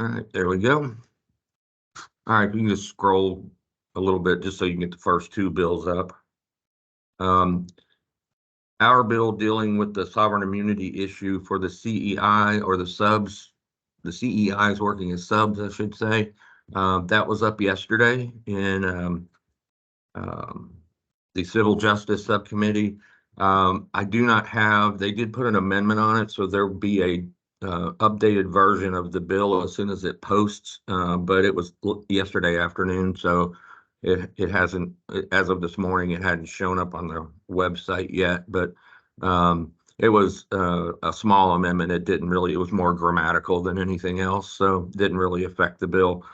All right, there we go. All right, you can just scroll a little bit just so you can get the first two bills up. Our bill dealing with the sovereign immunity issue for the CEI or the subs, the CEI is working as subs, I should say. That was up yesterday in the Civil Justice Subcommittee. I do not have, they did put an amendment on it, so there will be a updated version of the bill as soon as it posts, but it was yesterday afternoon, so it hasn't, as of this morning, it hadn't shown up on the website yet, but it was a small amendment. It didn't really, it was more grammatical than anything else, so didn't really affect the bill.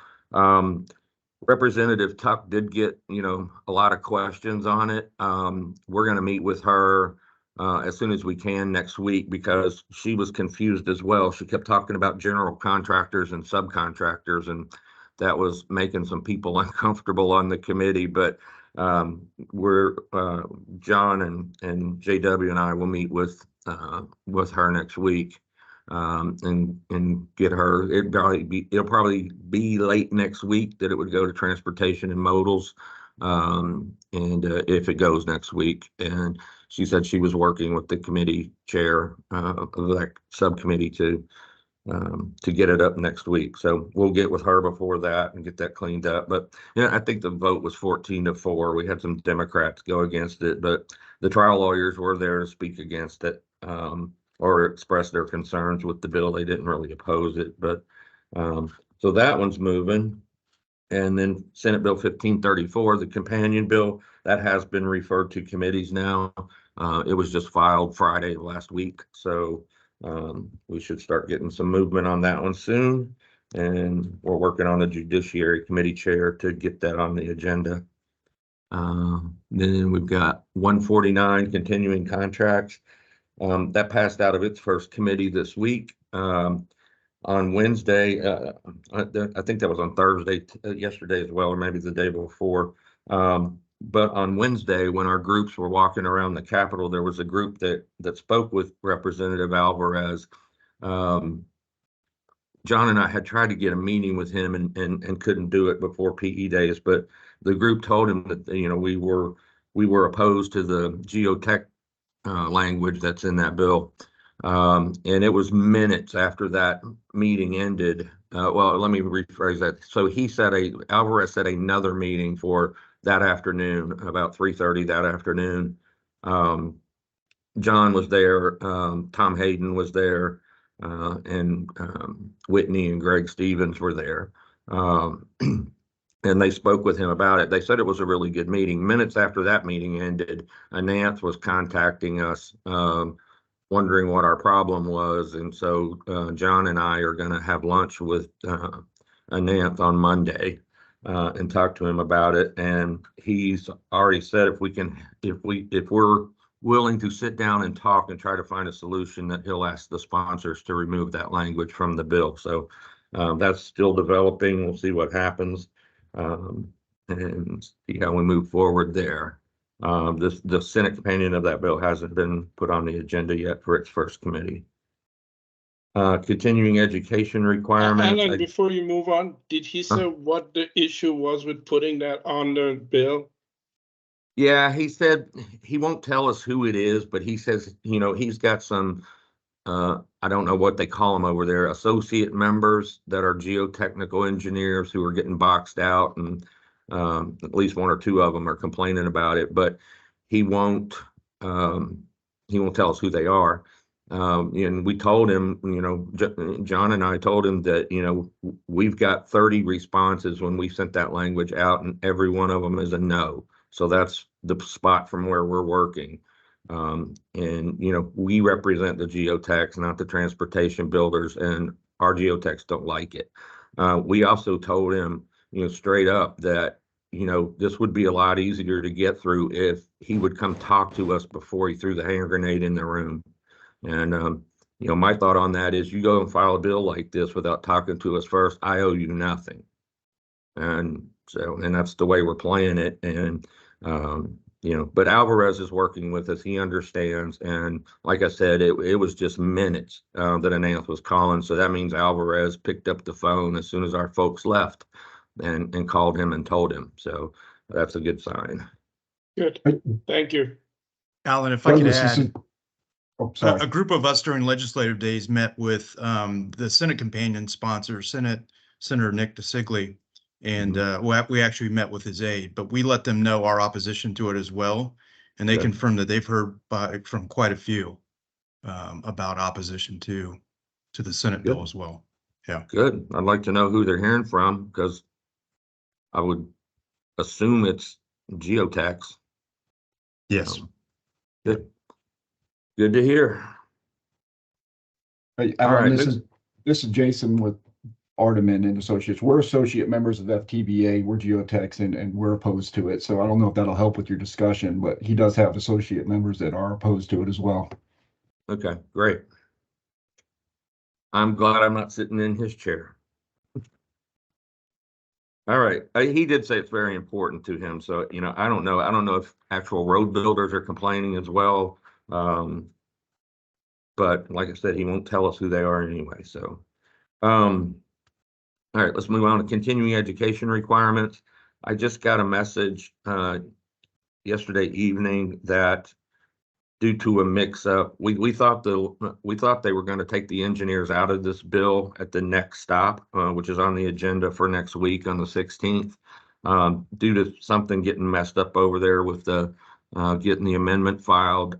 Representative Tuck did get, a lot of questions on it. We're going to meet with her as soon as we can next week because she was confused as well. She kept talking about general contractors and subcontractors, and that was making some people uncomfortable on the committee. But we're John and JW and I will meet with her next week and get her. It'll probably be late next week that it would go to transportation and modals, and if it goes next week. And she said she was working with the committee chair of that subcommittee to get it up next week. So we'll get with her before that and get that cleaned up. But I think the vote was 14-4. We had some Democrats go against it, but the trial lawyers were there to speak against it or express their concerns with the bill. They didn't really oppose it, but so that one's moving. And then Senate Bill 1534, the companion bill, that has been referred to committees now. It was just filed Friday of last week, so we should start getting some movement on that one soon. And we're working on the Judiciary Committee chair to get that on the agenda. Then we've got 149 continuing contracts. That passed out of its first committee this week. On Wednesday, I think that was on Thursday, yesterday as well, or maybe the day before. But on Wednesday, when our groups were walking around the Capitol, there was a group that spoke with Representative Alvarez. John and I had tried to get a meeting with him and couldn't do it before PE days, but the group told him that we were opposed to the geotech language that's in that bill. And it was minutes after that meeting ended. Well, let me rephrase that. So Alvarez set another meeting for that afternoon, about 3:30 that afternoon. John was there, Tom Hayden was there, and Whitney and Greg Stevens were there. And they spoke with him about it. They said it was a really good meeting. Minutes after that meeting ended, Ananth was contacting us, wondering what our problem was. And so John and I are going to have lunch with Ananth on Monday and talk to him about it. And he's already said if we're willing to sit down and talk and try to find a solution, that he'll ask the sponsors to remove that language from the bill. So that's still developing. We'll see what happens and see how we move forward there. The Senate companion of that bill hasn't been put on the agenda yet for its first committee. Continuing education requirements. Alan, before you move on, did he say what the issue was with putting that on the bill? Yeah, he said he won't tell us who it is, but he says, he's got some, I don't know what they call them over there, associate members that are geotechnical engineers who are getting boxed out, and at least one or two of them are complaining about it, but he won't tell us who they are. And we told him, John and I told him that, we've got 30 responses when we sent that language out, and every one of them is a no. So that's the spot from where we're working. And, we represent the geotechs, not the transportation builders, and our geotechs don't like it. We also told him, straight up that, this would be a lot easier to get through if he would come talk to us before he threw the hand grenade in the room. And, my thought on that is, you go and file a bill like this without talking to us first, I owe you nothing. And that's the way we're playing it. And, but Alvarez is working with us. He understands. And like I said, it was just minutes that Ananth was calling. So that means Alvarez picked up the phone as soon as our folks left and called him and told him. So that's a good sign. Good. Thank you. Alan, if I could Douglas, add, sorry. a group of us during legislative days met with the Senate companion sponsor, Senator Nick DeSigley, and we actually met with his aide, but we let them know our opposition to it as well. And they confirmed that they've heard from quite a few about opposition to the Senate bill as well. Yeah. Good. I'd like to know who they're hearing from, because I would assume it's geotax. Yes. Good. Good to hear. Hey, All Alan, right. this is Jason with Ardeman and Associates. We're associate members of FTBA. We're geotax and we're opposed to it. So I don't know if that'll help with your discussion, but he does have associate members that are opposed to it as well. Okay, great. I'm glad I'm not sitting in his chair. All right. He did say it's very important to him. So, I don't know. I don't know if actual road builders are complaining as well. But like I said, he won't tell us who they are anyway. So, all right, let's move on to continuing education requirements. I just got a message yesterday evening that due to a mix-up, we thought they were going to take the engineers out of this bill at the next stop, which is on the agenda for next week on the 16th. Due to something getting messed up over there with the getting the amendment filed,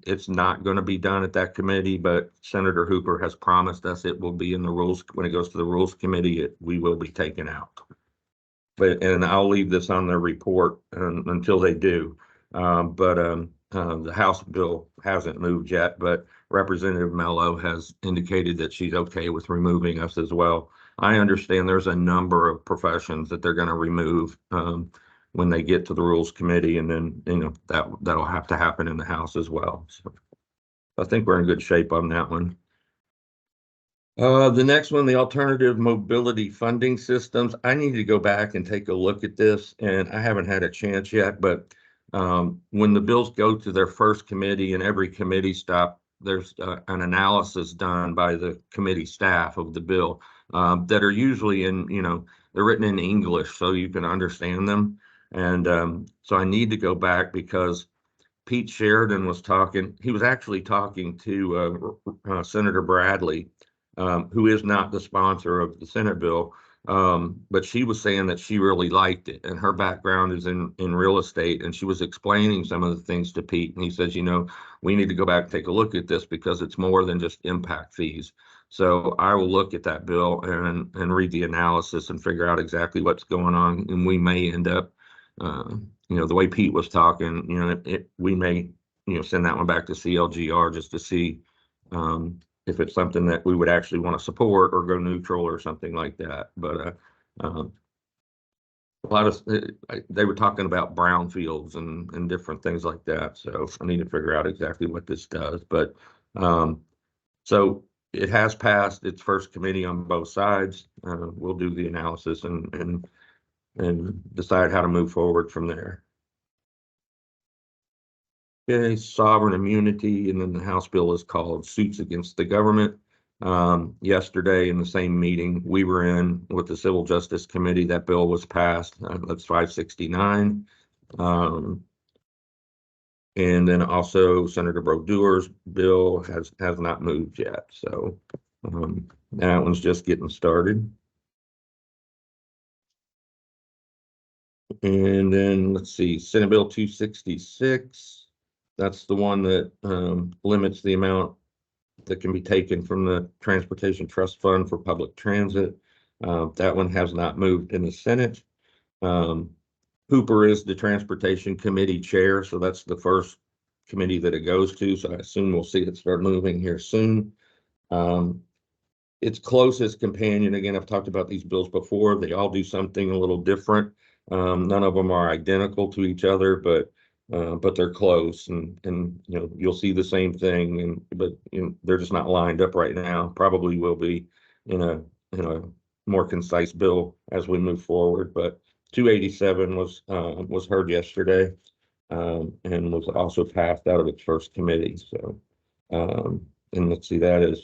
it's not going to be done at that committee, but Senator Hooper has promised us it will be in the rules. When it goes to the rules committee, we will be taken out. And I'll leave this on their report until they do. The House bill hasn't moved yet, but Representative Mello has indicated that she's okay with removing us as well. I understand there's a number of professions that they're going to remove when they get to the Rules Committee, and then that'll have to happen in the House as well. So I think we're in good shape on that one. The next one, the alternative mobility funding systems. I need to go back and take a look at this, and I haven't had a chance yet, but when the bills go to their first committee, and every committee stop, there's an analysis done by the committee staff of the bill that are usually they're written in English so you can understand them. And so I need to go back, because Pete Sheridan was talking. He was actually talking to Senator Bradley, who is not the sponsor of the Senate bill. But she was saying that she really liked it, and her background is in real estate, and she was explaining some of the things to Pete, and he says, we need to go back and take a look at this, because it's more than just impact fees. So I will look at that bill and read the analysis and figure out exactly what's going on, and we may end up, the way Pete was talking, we may, send that one back to CLGR just to see if it's something that we would actually want to support or go neutral or something like that. But a lot of they were talking about brownfields and different things like that. So I need to figure out exactly what this does. But so it has passed its first committee on both sides. We'll do the analysis and decide how to move forward from there. Okay, sovereign immunity, and then the House bill is called Suits Against the Government. Yesterday in the same meeting we were in with the Civil Justice Committee, that bill was passed. That's 569. And then also Senator Brodeur's bill has not moved yet. So that one's just getting started. And then let's see, Senate Bill 266. That's the one that limits the amount that can be taken from the Transportation Trust Fund for public transit. That one has not moved in the Senate. Hooper is the Transportation Committee chair, so that's the first committee that it goes to. So I assume we'll see it start moving here soon. Its closest companion, again, I've talked about these bills before. They all do something a little different. None of them are identical to each other, but they're close, and you'll see the same thing, but they're just not lined up right now. Probably will be in a more concise bill as we move forward. But 287 was heard yesterday. and was also passed out of its first committee. So, and let's see, that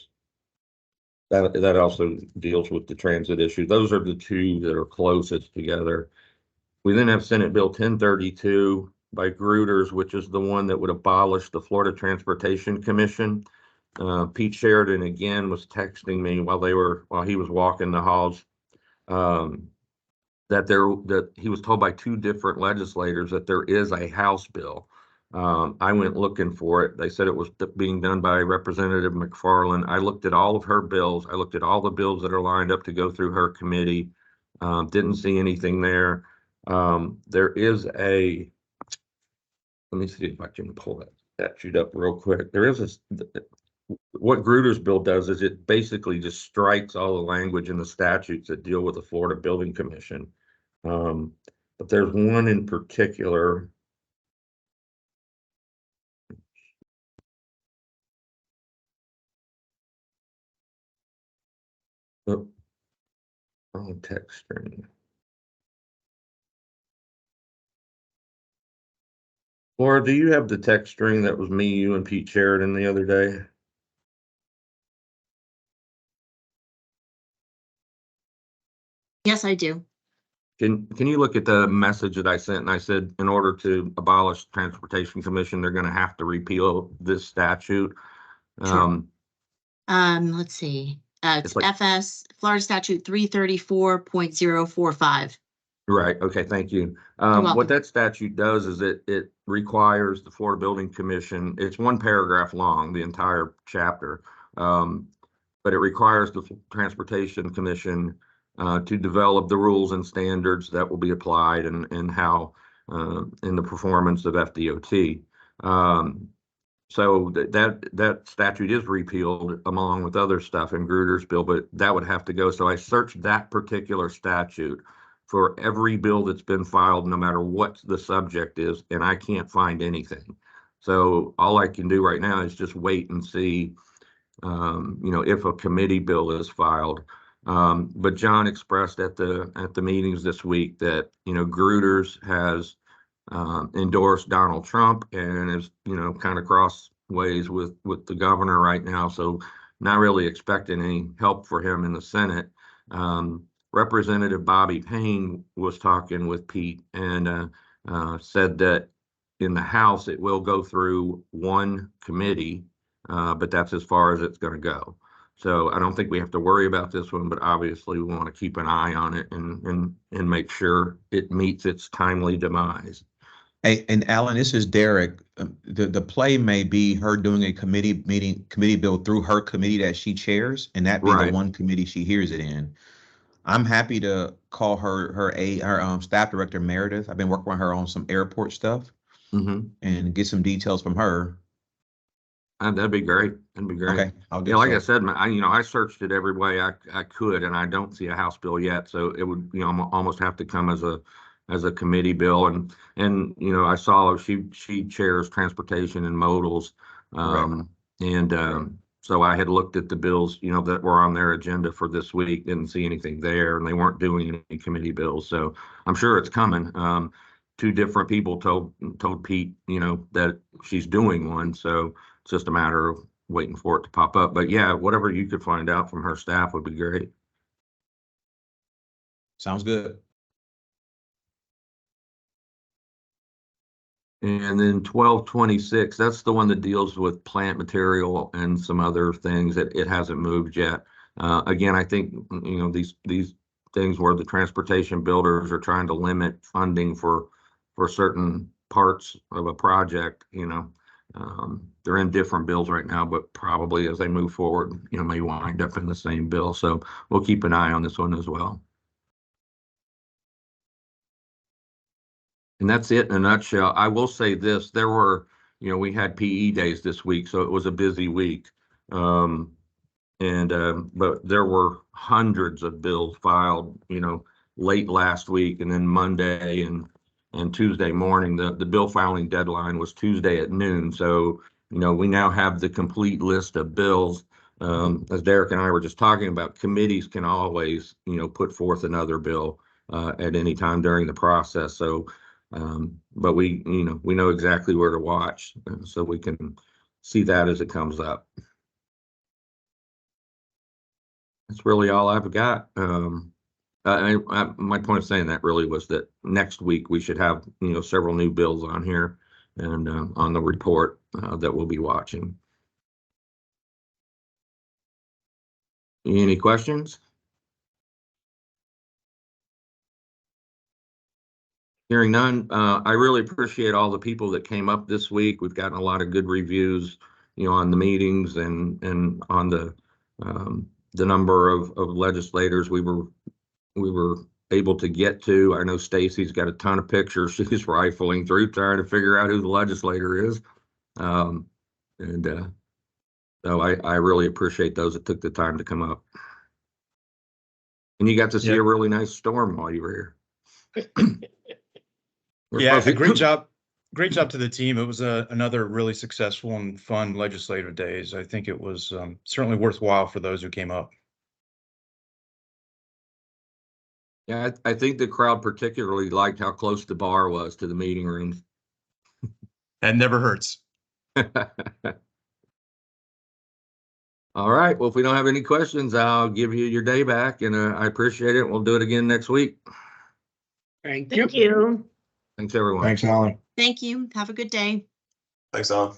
also deals with the transit issue. Those are the two that are closest together. We then have Senate Bill 1032 by Gruters, which is the one that would abolish the Florida Transportation Commission. Pete Sheridan again was texting me while he was walking the halls, that he was told by two different legislators that there is a House bill. I went looking for it. They said it was being done by Representative McFarland. I looked at all of her bills. I looked at all the bills that are lined up to go through her committee. Didn't see anything there. There is let me see if I can pull that statute up real quick. There is what Gruder's bill does is it basically just strikes all the language in the statutes that deal with the Florida Building Commission. But there's one in particular. Oh, wrong text string. Laura, do you have the text string that was me, you, and Pete Sheridan the other day? Yes, I do. Can you look at the message that I sent? And I said, in order to abolish Transportation Commission, they're going to have to repeal this statute. Sure. Let's see. It's like, FS Florida Statute 334.045. Right. Okay. Thank you. welcome. What that statute does is it requires the Florida Building Commission. It's one paragraph long, the entire chapter, but it requires the Transportation Commission to develop the rules and standards that will be applied and how in the performance of FDOT. So that statute is repealed along with other stuff in Gruder's bill, but that would have to go. So I searched that particular statute for every bill that's been filed, no matter what the subject is, and I can't find anything. So all I can do right now is just wait and see, if a committee bill is filed. But John expressed at the meetings this week that, Gruder's has endorsed Donald Trump and is, kind of crossways with the governor right now. So not really expecting any help for him in the Senate. Representative Bobby Payne was talking with Pete and said that in the House, it will go through one committee, but that's as far as it's going to go. So I don't think we have to worry about this one, but obviously we want to keep an eye on it and make sure it meets its timely demise. Hey, and Alan, this is Derek. The play may be her doing a committee bill through her committee that she chairs, and that be Right. the one committee she hears it in. I'm happy to call her staff director Meredith. I've been working with her on some airport stuff and get some details from her. That'd be great. That'd be great. Okay, I'll do Yeah, like so. I said, I searched it every way I could, and I don't see a House bill yet. So it would, almost have to come as a committee bill. And I saw she chairs transportation and modals, so I had looked at the bills, that were on their agenda for this week. Didn't see anything there, and they weren't doing any committee bills. So I'm sure it's coming. Two different people told Pete, that she's doing one. So it's just a matter of waiting for it to pop up. But yeah, whatever you could find out from her staff would be great. Sounds good. And then 1226, that's the one that deals with plant material and some other things that it hasn't moved yet. Again, I think, these things where the transportation builders are trying to limit funding for certain parts of a project, they're in different bills right now, but probably as they move forward, may wind up in the same bill. So we'll keep an eye on this one as well. And that's it in a nutshell. I will say this, there were, we had PE days this week, so it was a busy week. But there were hundreds of bills filed, late last week, and then Monday and Tuesday morning. The bill filing deadline was Tuesday at noon. So, we now have the complete list of bills. As Derek and I were just talking about, committees can always, put forth another bill at any time during the process. So But we know exactly where to watch, so we can see that as it comes up. That's really all I've got. My point of saying that really was that next week we should have, several new bills on here and on the report that we'll be watching. Any questions? Hearing none, I really appreciate all the people that came up this week. We've gotten a lot of good reviews, on the meetings and on the number of legislators we were able to get to. I know Stacy's got a ton of pictures she's rifling through trying to figure out who the legislator is. So I really appreciate those that took the time to come up. And you got to see a really nice storm while you were here. Yeah, great job. Great job to the team. It was another really successful and fun legislative days. I think it was certainly worthwhile for those who came up. Yeah, I think the crowd particularly liked how close the bar was to the meeting rooms. That never hurts. All right. Well, if we don't have any questions, I'll give you your day back, and I appreciate it. We'll do it again next week. Thank you. Thank you. Thanks, everyone. Thanks, Alan. Thank you. Have a good day. Thanks, Alan.